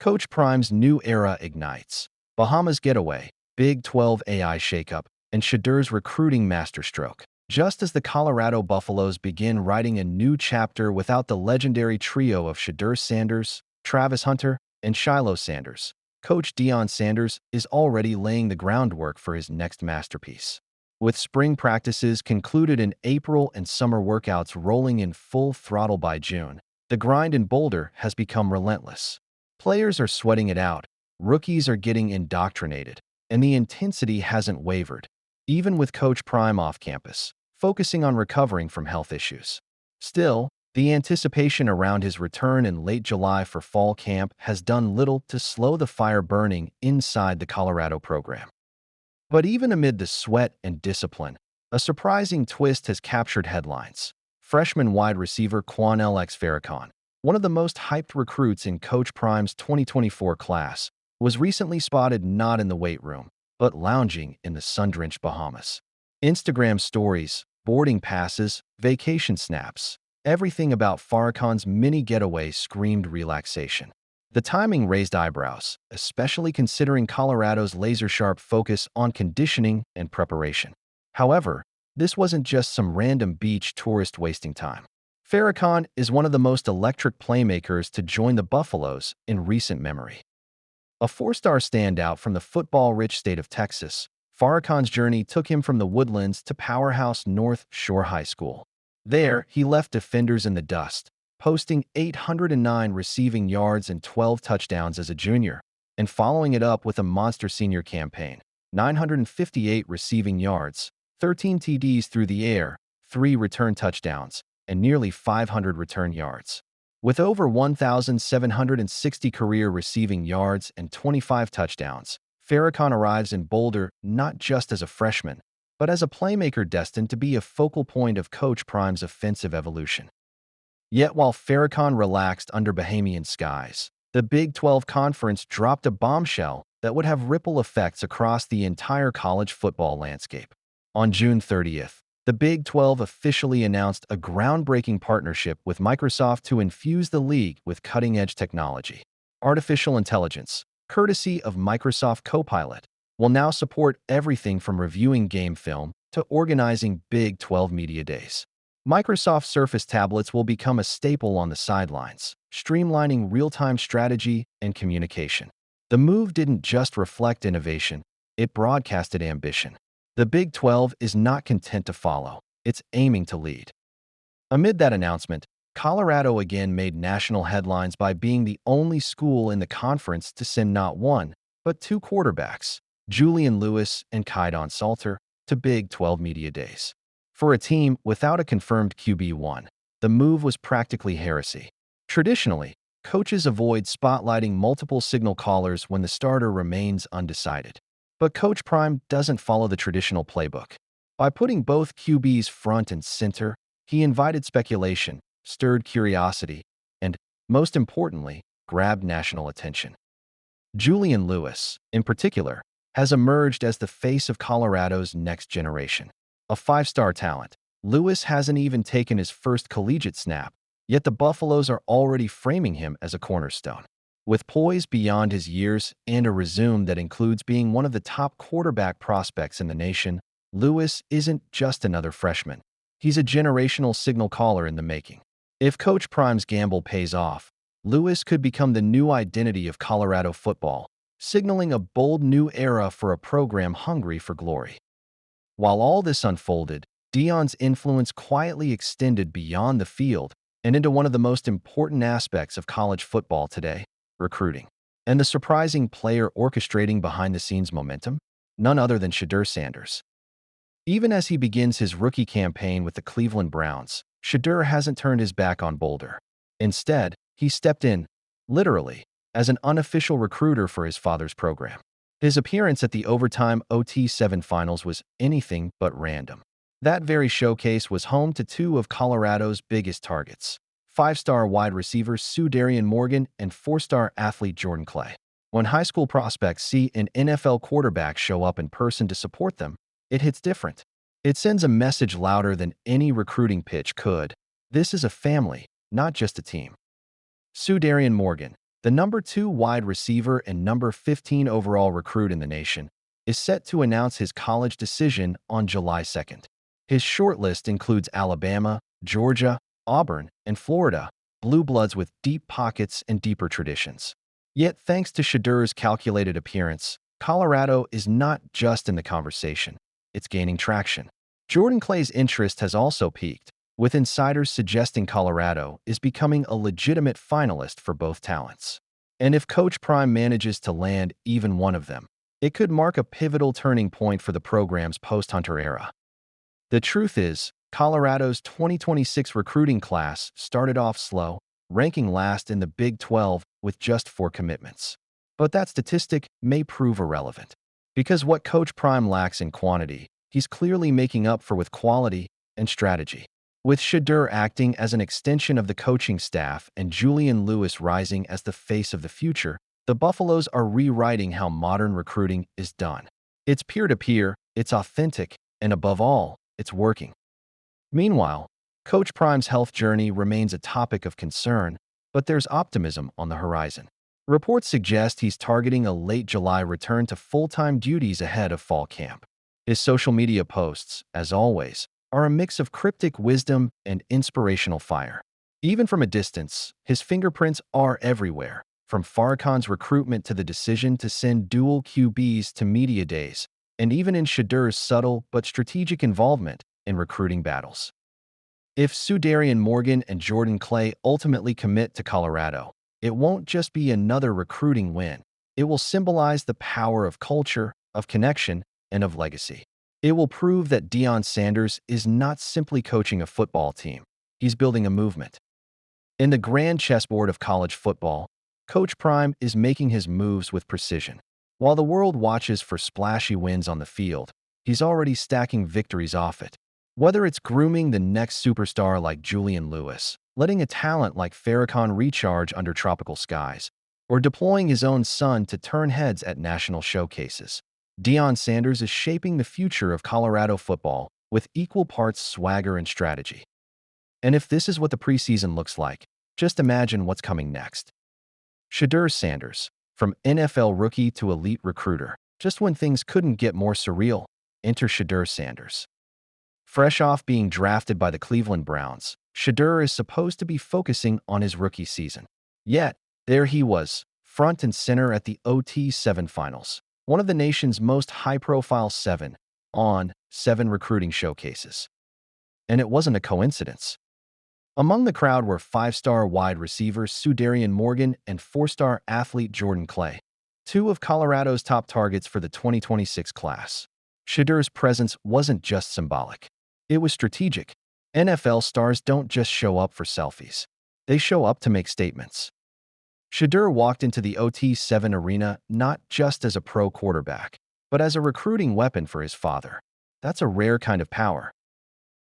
Coach Prime's new era ignites. Bahamas getaway, Big 12 AI shakeup, and Shadur's recruiting masterstroke. Just as the Colorado Buffaloes begin writing a new chapter without the legendary trio of Shadur Sanders, Travis Hunter, and Shiloh Sanders, Coach Deion Sanders is already laying the groundwork for his next masterpiece. With spring practices concluded in April and summer workouts rolling in full throttle by June, the grind in Boulder has become relentless. Players are sweating it out, rookies are getting indoctrinated, and the intensity hasn't wavered, even with Coach Prime off campus, focusing on recovering from health issues. Still, the anticipation around his return in late July for fall camp has done little to slow the fire burning inside the Colorado program. But even amid the sweat and discipline, a surprising twist has captured headlines. Freshman wide receiver Farrakhan, one of the most hyped recruits in Coach Prime's 2024 class, was recently spotted not in the weight room, but lounging in the sun-drenched Bahamas. Instagram stories, boarding passes, vacation snaps, everything about Farrakhan's mini getaway screamed relaxation. The timing raised eyebrows, especially considering Colorado's laser-sharp focus on conditioning and preparation. However, this wasn't just some random beach tourist wasting time. Farrakhan is one of the most electric playmakers to join the Buffaloes in recent memory. A four-star standout from the football-rich state of Texas, Farrakhan's journey took him from the Woodlands to powerhouse North Shore High School. There, he left defenders in the dust, posting 809 receiving yards and 12 touchdowns as a junior, and following it up with a monster senior campaign: 958 receiving yards, 13 TDs through the air, 3 return touchdowns, and nearly 500 return yards. With over 1,760 career receiving yards and 25 touchdowns, Farrakhan arrives in Boulder not just as a freshman, but as a playmaker destined to be a focal point of Coach Prime's offensive evolution. Yet while Farrakhan relaxed under Bahamian skies, the Big 12 Conference dropped a bombshell that would have ripple effects across the entire college football landscape. On June 30th, the Big 12 officially announced a groundbreaking partnership with Microsoft to infuse the league with cutting-edge technology. Artificial intelligence, courtesy of Microsoft Copilot, will now support everything from reviewing game film to organizing Big 12 media days. Microsoft Surface tablets will become a staple on the sidelines, streamlining real-time strategy and communication. The move didn't just reflect innovation, it broadcasted ambition. The Big 12 is not content to follow, it's aiming to lead. Amid that announcement, Colorado again made national headlines by being the only school in the conference to send not one, but 2 quarterbacks, Julian Lewis and Kaidon Salter, to Big 12 media days. For a team without a confirmed QB1, the move was practically heresy. Traditionally, coaches avoid spotlighting multiple signal callers when the starter remains undecided. But Coach Prime doesn't follow the traditional playbook. By putting both QBs front and center, he invited speculation, stirred curiosity, and, most importantly, grabbed national attention. Julian Lewis, in particular, has emerged as the face of Colorado's next generation. A 5-star talent, Lewis hasn't even taken his first collegiate snap, yet the Buffaloes are already framing him as a cornerstone. With poise beyond his years and a resume that includes being one of the top quarterback prospects in the nation, Lewis isn't just another freshman. He's a generational signal caller in the making. If Coach Prime's gamble pays off, Lewis could become the new identity of Colorado football, signaling a bold new era for a program hungry for glory. While all this unfolded, Deion's influence quietly extended beyond the field and into one of the most important aspects of college football today: recruiting. And the surprising player orchestrating behind-the-scenes momentum? None other than Shadur Sanders. Even as he begins his rookie campaign with the Cleveland Browns, Shadur hasn't turned his back on Boulder. Instead, he stepped in, literally, as an unofficial recruiter for his father's program. His appearance at the overtime OT7 finals was anything but random. That very showcase was home to 2 of Colorado's biggest targets: 5-star wide receivers Darian Morgan and 4-star athlete Jordan Clay. When high school prospects see an NFL quarterback show up in person to support them, it hits different. It sends a message louder than any recruiting pitch could. This is a family, not just a team. Darian Morgan, the number 2 wide receiver and number 15 overall recruit in the nation, is set to announce his college decision on July 2nd. His shortlist includes Alabama, Georgia, Auburn, and Florida, blue bloods with deep pockets and deeper traditions. Yet, thanks to Shadur's calculated appearance, Colorado is not just in the conversation, it's gaining traction. Jordan Clay's interest has also peaked, with insiders suggesting Colorado is becoming a legitimate finalist for both talents. And if Coach Prime manages to land even one of them, it could mark a pivotal turning point for the program's post-Hunter era. The truth is, Colorado's 2026 recruiting class started off slow, ranking last in the Big 12 with just 4 commitments. But that statistic may prove irrelevant, because what Coach Prime lacks in quantity, he's clearly making up for with quality and strategy. With Shadur acting as an extension of the coaching staff and Julian rising as the face of the future, the Buffaloes are rewriting how modern recruiting is done. It's peer-to-peer, it's authentic, and above all, it's working. Meanwhile, Coach Prime's health journey remains a topic of concern, but there's optimism on the horizon. Reports suggest he's targeting a late July return to full-time duties ahead of fall camp. His social media posts, as always, are a mix of cryptic wisdom and inspirational fire. Even from a distance, his fingerprints are everywhere, from Farrakhan's recruitment to the decision to send dual QBs to media days, and even in Shadur's subtle but strategic involvement in recruiting battles. If Julian Morgan and Jordan Clay ultimately commit to Colorado, it won't just be another recruiting win. It will symbolize the power of culture, of connection, and of legacy. It will prove that Deion Sanders is not simply coaching a football team. He's building a movement. In the grand chessboard of college football, Coach Prime is making his moves with precision. While the world watches for splashy wins on the field, he's already stacking victories off it. Whether it's grooming the next superstar like Julian, letting a talent like Farrakhan recharge under tropical skies, or deploying his own son to turn heads at national showcases, Deion Sanders is shaping the future of Colorado football with equal parts swagger and strategy. And if this is what the preseason looks like, just imagine what's coming next. Shadur Sanders, from NFL rookie to elite recruiter, just when things couldn't get more surreal, enter Shadur Sanders. Fresh off being drafted by the Cleveland Browns, Shadur is supposed to be focusing on his rookie season. Yet, there he was, front and center at the OT7 finals, one of the nation's most high-profile 7-on-7 recruiting showcases. And it wasn't a coincidence. Among the crowd were 5-star wide receiver Julian Morgan and 4-star athlete Jordan Clay, 2 of Colorado's top targets for the 2026 class. Shadur's presence wasn't just symbolic. It was strategic. NFL stars don't just show up for selfies. They show up to make statements. Shadur walked into the OT7 arena not just as a pro quarterback, but as a recruiting weapon for his father. That's a rare kind of power.